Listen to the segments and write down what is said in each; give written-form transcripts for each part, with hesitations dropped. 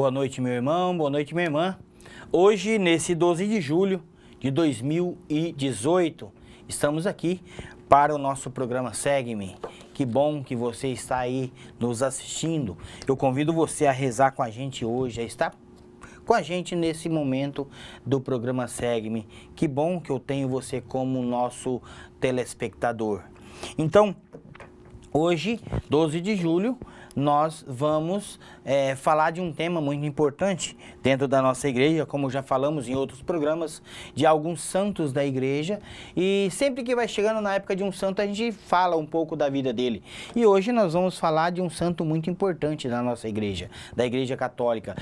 Boa noite, meu irmão, boa noite, minha irmã. Hoje, nesse 12 de julho de 2018, estamos aqui para o nosso programa Segue-me. Que bom que você está aí nos assistindo. Eu convido você a rezar com a gente hoje, a estar com a gente nesse momento do programa Segue-me. Que bom que eu tenho você como nosso telespectador. Então, hoje, 12 de julho, nós vamos falar de um tema muito importante dentro da nossa igreja, como já falamos em outros programas, de alguns santos da igreja. E sempre que vai chegando na época de um santo, a gente fala um pouco da vida dele. E hoje nós vamos falar de um santo muito importante da nossa igreja, da igreja católica.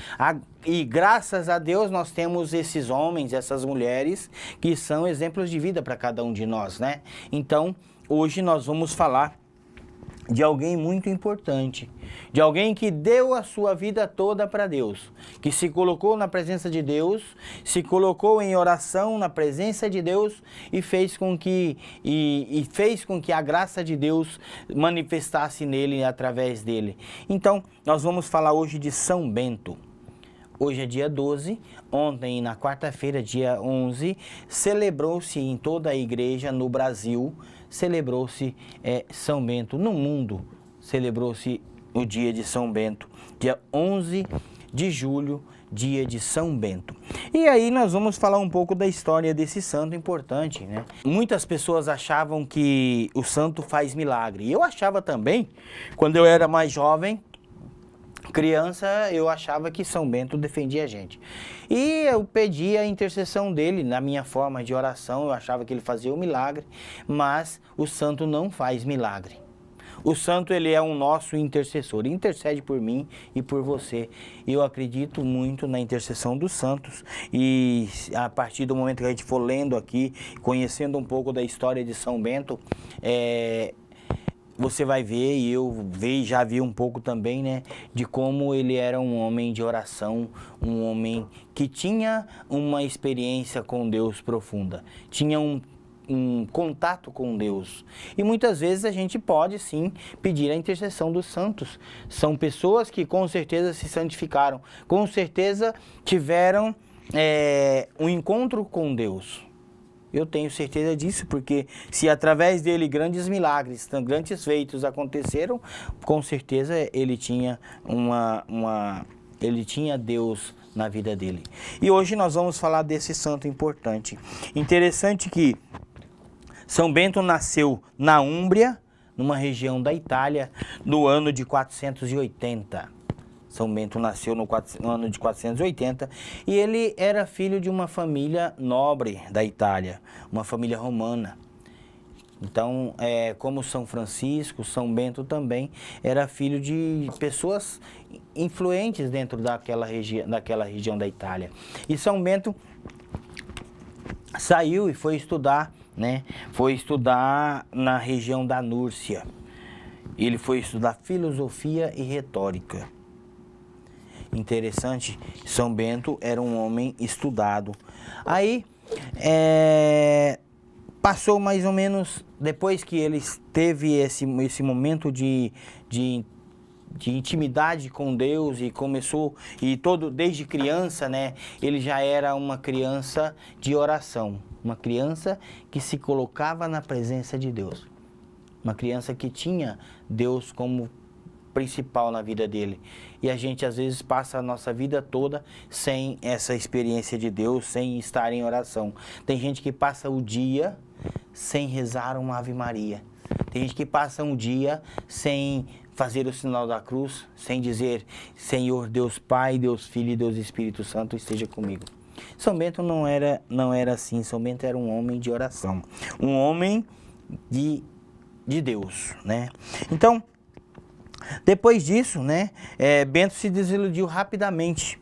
E graças a Deus nós temos esses homens, essas mulheres, que são exemplos de vida para cada um de nós, né? Então, hoje nós vamos falar de alguém muito importante, de alguém que deu a sua vida toda para Deus, que se colocou na presença de Deus, se colocou em oração na presença de Deus e fez com que a graça de Deus manifestasse nele através dele. Então, nós vamos falar hoje de São Bento. Hoje é dia 12, ontem, na quarta-feira, dia 11, celebrou-se em toda a igreja no Brasil, celebrou-se São Bento. No mundo, celebrou-se o dia de São Bento, dia 11 de julho, dia de São Bento. E aí nós vamos falar um pouco da história desse santo importante, né? Muitas pessoas achavam que o santo faz milagre. E eu achava também, quando eu era mais jovem, criança, eu achava que São Bento defendia a gente. E eu pedi a intercessão dele na minha forma de oração, eu achava que ele fazia o milagre, mas o santo não faz milagre. O santo, ele é um nosso intercessor, intercede por mim e por você. Eu acredito muito na intercessão dos santos e a partir do momento que a gente for lendo aqui, conhecendo um pouco da história de São Bento, você vai ver, e eu já vi um pouco também, né, de como ele era um homem de oração, um homem que tinha uma experiência com Deus profunda, tinha um contato com Deus. E muitas vezes a gente pode sim pedir a intercessão dos santos. São pessoas que com certeza se santificaram, com certeza tiveram um encontro com Deus. Eu tenho certeza disso, porque se através dele grandes milagres, grandes feitos aconteceram, com certeza ele tinha ele tinha Deus na vida dele. E hoje nós vamos falar desse santo importante. Interessante que São Bento nasceu na Úmbria, numa região da Itália, no ano de 480. São Bento nasceu no ano de 480 e ele era filho de uma família nobre da Itália, uma família romana. Então, como São Francisco, São Bento também era filho de pessoas influentes dentro daquela região da Itália. E São Bento saiu e foi estudar, né? Foi estudar na região da Núrcia. Ele foi estudar filosofia e retórica. Interessante, São Bento era um homem estudado. Aí, passou mais ou menos, depois que ele teve esse momento de intimidade com Deus e começou, desde criança, né, ele já era uma criança de oração, uma criança que se colocava na presença de Deus, uma criança que tinha Deus como principal na vida dele. E a gente às vezes passa a nossa vida toda sem essa experiência de Deus, sem estar em oração. Tem gente que passa o dia sem rezar uma Ave Maria. Tem gente que passa um dia sem fazer o sinal da cruz, sem dizer: Senhor Deus Pai, Deus Filho e Deus Espírito Santo esteja comigo. São Bento não era assim. São Bento era um homem de oração, um homem de Deus, né? Então, depois disso, né, Bento se desiludiu rapidamente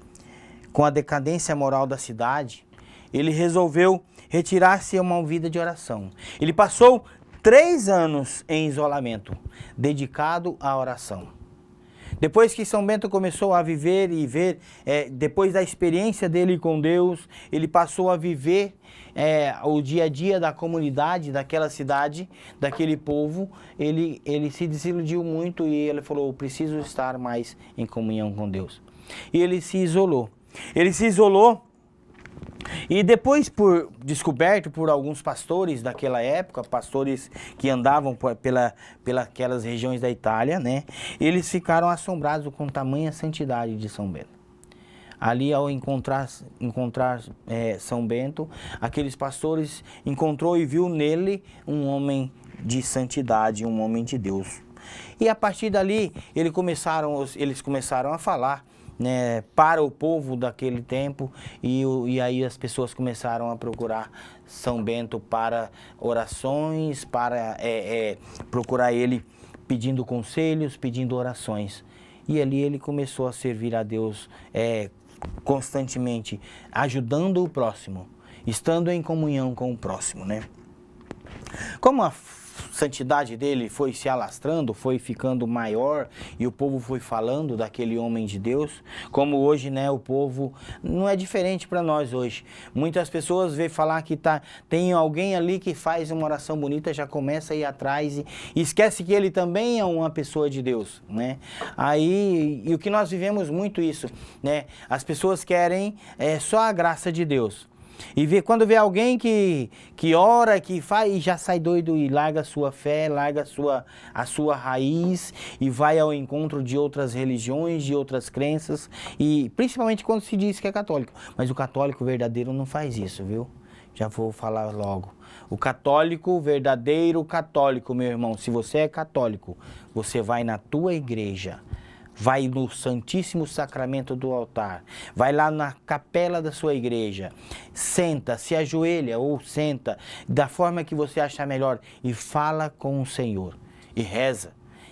com a decadência moral da cidade. Ele resolveu retirar-se a uma vida de oração. Ele passou 3 anos em isolamento, dedicado à oração. Depois que São Bento começou a viver e ver, depois da experiência dele com Deus, ele passou a viver o dia a dia da comunidade, daquela cidade, daquele povo. Ele se desiludiu muito e ele falou: preciso estar mais em comunhão com Deus. e ele se isolou. Ele se isolou e depois, descoberto por alguns pastores daquela época, pastores que andavam pelas regiões da Itália, né? Eles ficaram assombrados com tamanha santidade de São Bento. Ali, ao encontrar São Bento, aqueles pastores encontrou e viu nele um homem de santidade, um homem de Deus. E a partir dali, eles começaram a falar, né, para o povo daquele tempo, e aí as pessoas começaram a procurar São Bento para orações, para procurar ele pedindo conselhos, pedindo orações. E ali ele começou a servir a Deus constantemente, ajudando o próximo, estando em comunhão com o próximo, né? Como a santidade dele foi se alastrando, foi ficando maior e o povo foi falando daquele homem de Deus, como hoje, né, o povo não é diferente para nós hoje. Muitas pessoas veem falar que tem alguém ali que faz uma oração bonita, já começa a ir atrás e esquece que ele também é uma pessoa de Deus, né? Aí, e o que nós vivemos muito isso, né? As pessoas querem só a graça de Deus. E quando vê alguém que ora, que faz, e já sai doido e larga a sua fé, larga a sua raiz e vai ao encontro de outras religiões, de outras crenças, e principalmente quando se diz que é católico. Mas o católico verdadeiro não faz isso, viu? Já vou falar logo. O católico, verdadeiro católico, meu irmão, se você é católico, você vai na tua igreja, vai no Santíssimo Sacramento do altar, vai lá na capela da sua igreja, senta, se ajoelha ou senta, da forma que você achar melhor e fala com o Senhor e reza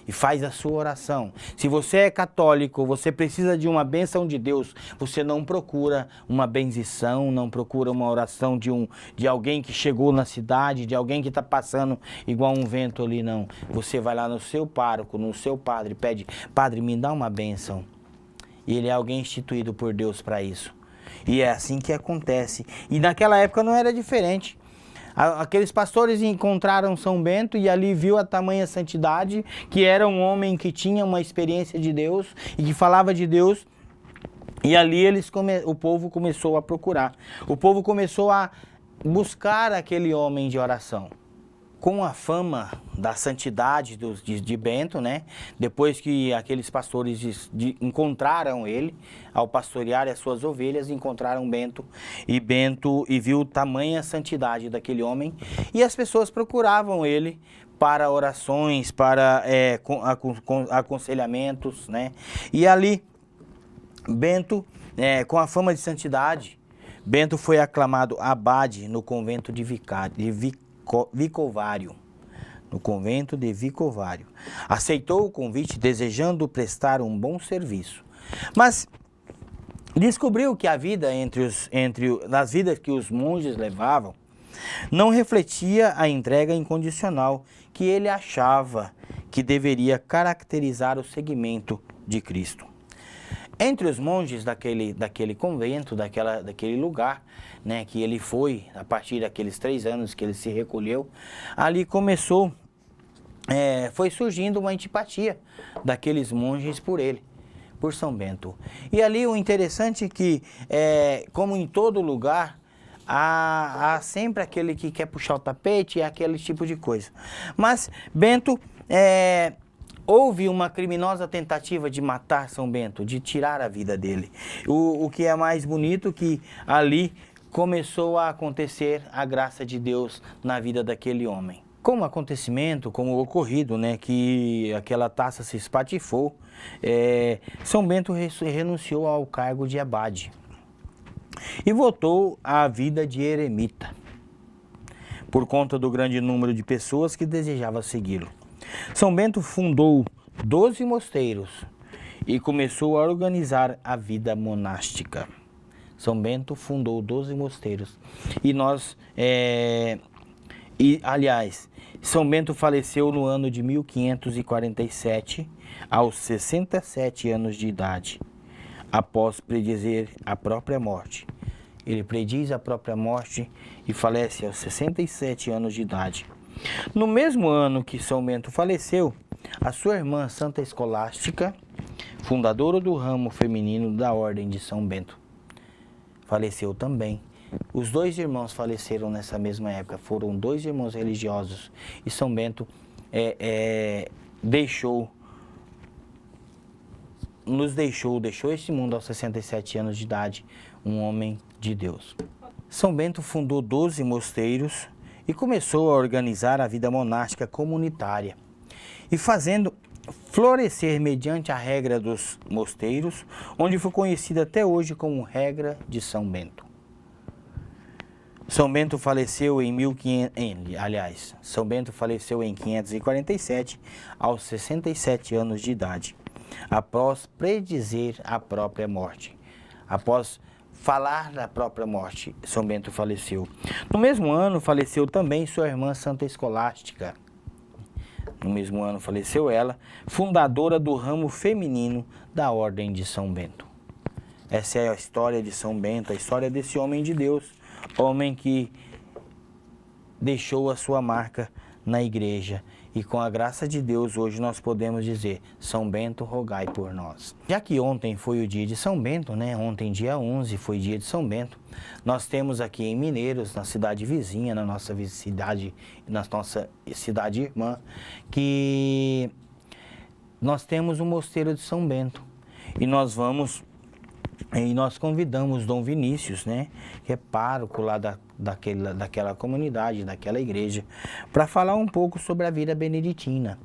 e faz a sua oração. Se você é católico, você precisa de uma bênção de Deus, você não procura uma bendição, não procura uma oração de alguém que chegou na cidade, de alguém que está passando igual um vento ali, não. Você vai lá no seu pároco, no seu padre, pede, Padre, me dá uma bênção. E ele é alguém instituído por Deus para isso. E é assim que acontece. E naquela época não era diferente. Aqueles pastores encontraram São Bento e ali viu a tamanha santidade, que era um homem que tinha uma experiência de Deus e que falava de Deus. E ali o povo começou a procurar. O povo começou a buscar aquele homem de oração. Com a fama da santidade de Bento, né? Depois que aqueles pastores encontraram ele, ao pastorear as suas ovelhas, encontraram Bento e viu tamanha santidade daquele homem, e as pessoas procuravam ele para orações, para aconselhamentos, né? E ali, Bento, com a fama de santidade, Bento foi aclamado abade no convento de Vicovaro, no convento de Vicovaro. Aceitou o convite desejando prestar um bom serviço, mas descobriu que a vida nas vidas que os monges levavam não refletia a entrega incondicional que ele achava que deveria caracterizar o seguimento de Cristo. Entre os monges daquele convento, daquele lugar, né, que ele foi, a partir daqueles 3 anos que ele se recolheu, ali começou, foi surgindo uma antipatia daqueles monges por ele, por São Bento. E ali o interessante é que, como em todo lugar, há sempre aquele que quer puxar o tapete, aquele tipo de coisa. Mas Bento... houve uma criminosa tentativa de matar São Bento, de tirar a vida dele. O que é mais bonito que ali começou a acontecer a graça de Deus na vida daquele homem. Como acontecimento, como ocorrido, né, que aquela taça se espatifou, São Bento renunciou ao cargo de abade e voltou à vida de eremita, por conta do grande número de pessoas que desejavam segui-lo. São Bento fundou 12 mosteiros e começou a organizar a vida monástica. São Bento fundou 12 mosteiros. Aliás, São Bento faleceu no ano de 1547, aos 67 anos de idade, após predizer a própria morte. Ele prediz a própria morte e falece aos 67 anos de idade. No mesmo ano que São Bento faleceu, a sua irmã Santa Escolástica fundadora do ramo feminino da Ordem de São Bento, faleceu também. Os dois irmãos faleceram nessa mesma época, foram dois irmãos religiosos, e São Bento deixou esse mundo aos 67 anos de idade, um homem de Deus. São Bento fundou 12 mosteiros e começou a organizar a vida monástica comunitária, e fazendo florescer mediante a regra dos mosteiros, onde foi conhecida até hoje como regra de São Bento. São Bento faleceu em 547, aos 67 anos de idade, após predizer a própria morte. Após falar da própria morte, São Bento faleceu. No mesmo ano, faleceu também sua irmã Santa Escolástica. No mesmo ano, faleceu ela, fundadora do ramo feminino da Ordem de São Bento. Essa é a história de São Bento, a história desse homem de Deus, homem que deixou a sua marca na igreja. E com a graça de Deus, hoje nós podemos dizer: São Bento, rogai por nós. Já que ontem foi o dia de São Bento, né? Ontem, dia 11, foi dia de São Bento. Nós temos aqui em Mineiros, na cidade vizinha, na nossa cidade irmã, que nós temos o mosteiro de São Bento. E nós convidamos Dom Vinícius, né, que é pároco lá daquela comunidade, daquela igreja, para falar um pouco sobre a vida beneditina,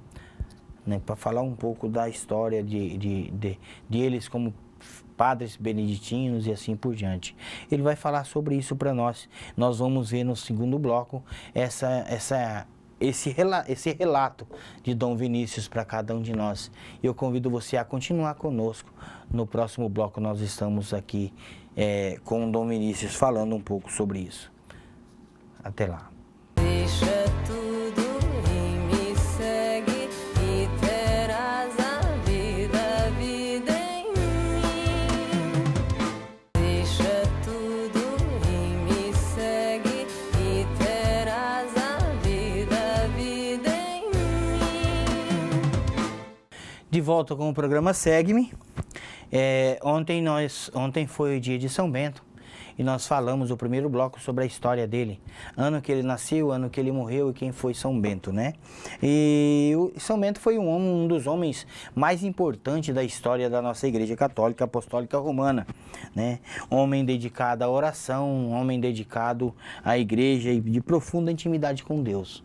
né, para falar um pouco da história de eles como padres beneditinos e assim por diante. Ele vai falar sobre isso para nós. Nós vamos ver no segundo bloco esse relato de Dom Vinícius para cada um de nós. Eu convido você a continuar conosco. No próximo bloco nós estamos aqui com Dom Vinícius falando um pouco sobre isso. Até lá. Deixa tudo e me segue e terás a vida em mim. Deixa tudo e me segue e terás a vida em mim. De volta com o programa Segue-me. Ontem foi o dia de São Bento e nós falamos o primeiro bloco sobre a história dele, ano que ele nasceu, ano que ele morreu e quem foi São Bento, né? E São Bento foi um dos homens mais importantes da história da nossa Igreja Católica Apostólica Romana, né? Homem dedicado à oração, um homem dedicado à Igreja e de profunda intimidade com Deus.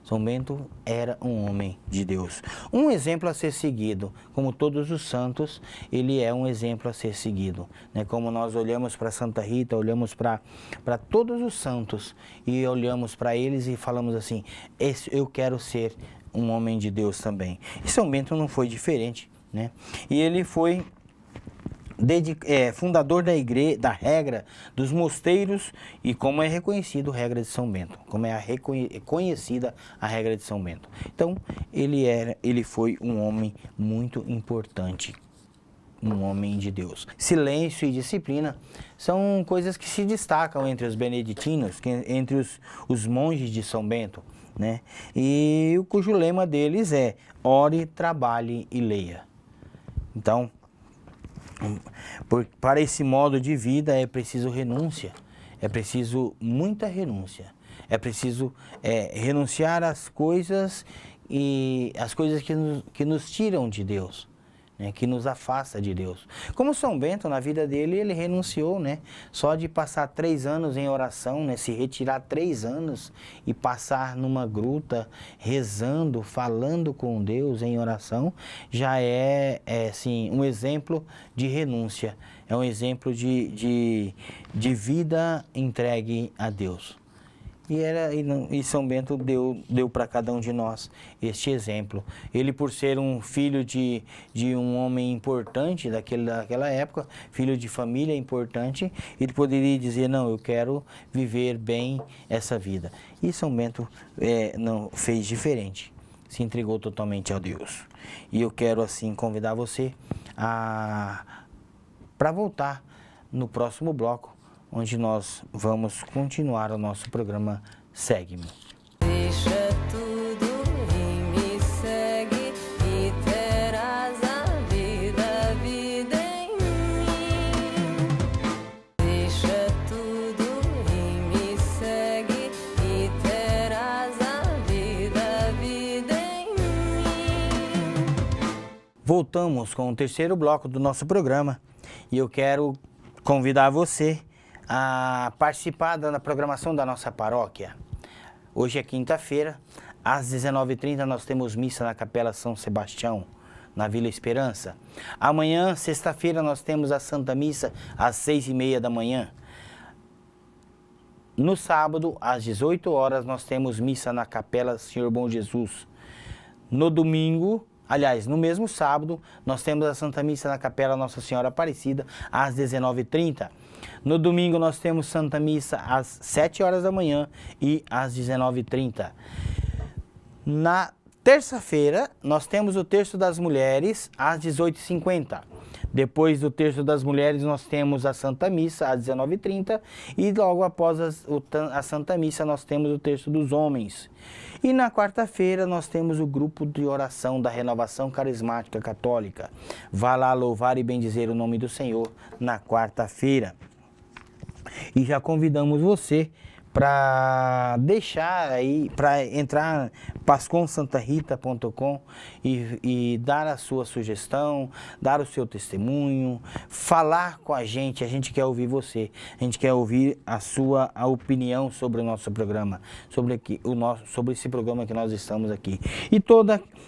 São Bento era um homem de Deus. Um exemplo a ser seguido, como todos os santos, ele é um exemplo a ser seguido, né? Como nós olhamos para Santa Rita, olhamos para todos os santos e olhamos para eles e falamos assim: eu quero ser um homem de Deus também. E São Bento não foi diferente, né? E ele foi fundador da regra dos mosteiros e como é reconhecido a regra de São Bento, como é conhecida a regra de São Bento. Então, ele foi um homem muito importante, um homem de Deus. Silêncio e disciplina são coisas que se destacam entre os beneditinos, entre os monges de São Bento, né? E cujo lema deles é: ore, trabalhe e leia. Então, para esse modo de vida é preciso renúncia, é preciso muita renúncia, é preciso renunciar às coisas que nos tiram de Deus, né, que nos afasta de Deus. Como São Bento, na vida dele, ele renunciou, né, só de passar 3 anos em oração, né, se retirar 3 anos e passar numa gruta, rezando, falando com Deus em oração, já é assim, um exemplo de renúncia, é um exemplo de vida entregue a Deus. E São Bento deu para cada um de nós este exemplo. Ele, por ser um filho de um homem importante daquela época, filho de família importante, ele poderia dizer: não, eu quero viver bem essa vida. E São Bento não fez diferente, se entregou totalmente a Deus. E eu quero assim convidar você para voltar no próximo bloco, onde nós vamos continuar o nosso programa Segue-me. Deixa tudo e me segue e terás a vida Voltamos com o terceiro bloco do nosso programa e eu quero convidar você a participar da programação da nossa paróquia. Hoje é quinta-feira, às 19h30 nós temos missa na Capela São Sebastião, na Vila Esperança. Amanhã, sexta-feira, nós temos a Santa Missa às 6h30 da manhã. No sábado, às 18 horas, nós temos missa na Capela Senhor Bom Jesus. No domingo, aliás, no mesmo sábado, nós temos a Santa Missa na Capela Nossa Senhora Aparecida, às 19h30. No domingo, nós temos Santa Missa às 7 horas da manhã e às 19h30. Na terça-feira, nós temos o Terço das Mulheres, às 18h50. Depois do Terço das Mulheres, nós temos a Santa Missa, às 19h30. E logo após a Santa Missa, nós temos o Terço dos Homens. E na quarta-feira, nós temos o grupo de oração da Renovação Carismática Católica. Vá lá louvar e bendizer o nome do Senhor na quarta-feira. E já convidamos você para deixar aí, para entrar pascomsantarita.com e dar a sua sugestão, dar o seu testemunho, falar com a gente quer ouvir você, a gente quer ouvir a sua opinião sobre o nosso programa, sobre esse programa que nós estamos aqui.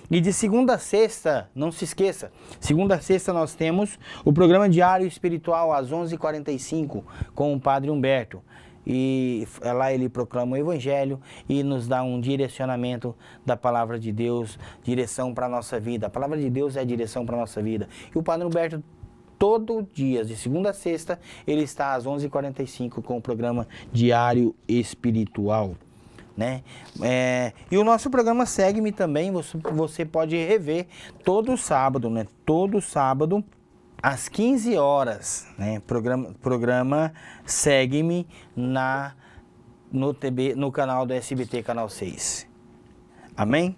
E de segunda a sexta, não se esqueça, segunda a sexta nós temos o programa Diário Espiritual às 11h45 com o Padre Humberto. E lá ele proclama o Evangelho e nos dá um direcionamento da Palavra de Deus, direção para a nossa vida. A Palavra de Deus é a direção para a nossa vida. E o Padre Humberto, todo dia, de segunda a sexta, ele está às 11h45 com o programa Diário Espiritual. Né? E o nosso programa Segue-me também, você pode rever todo sábado, né? Todo sábado, às 15 horas, né? Programa Segue-me no canal do SBT, canal 6. Amém?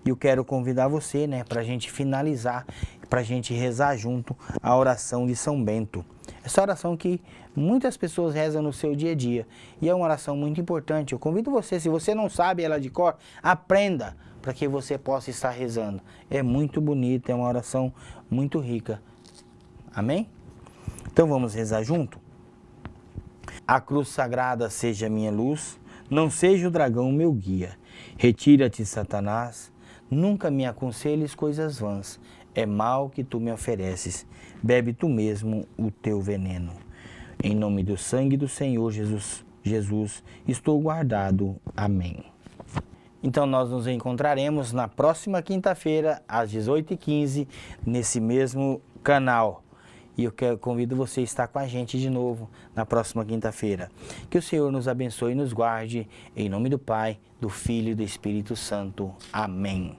E eu quero convidar você, né, para a gente finalizar, para a gente rezar junto a oração de São Bento. Essa oração que muitas pessoas rezam no seu dia a dia. E é uma oração muito importante. Eu convido você, se você não sabe ela de cor, aprenda para que você possa estar rezando. É muito bonita, é uma oração muito rica. Amém? Então vamos rezar junto? A cruz sagrada seja minha luz, não seja o dragão meu guia. Retira-te, Satanás, nunca me aconselhes coisas vãs. É mal que tu me ofereces, bebe tu mesmo o teu veneno. Em nome do sangue do Senhor Jesus, estou guardado. Amém. Então nós nos encontraremos na próxima quinta-feira, às 18h15, nesse mesmo canal. E eu convido você a estar com a gente de novo na próxima quinta-feira. Que o Senhor nos abençoe e nos guarde, em nome do Pai, do Filho e do Espírito Santo. Amém.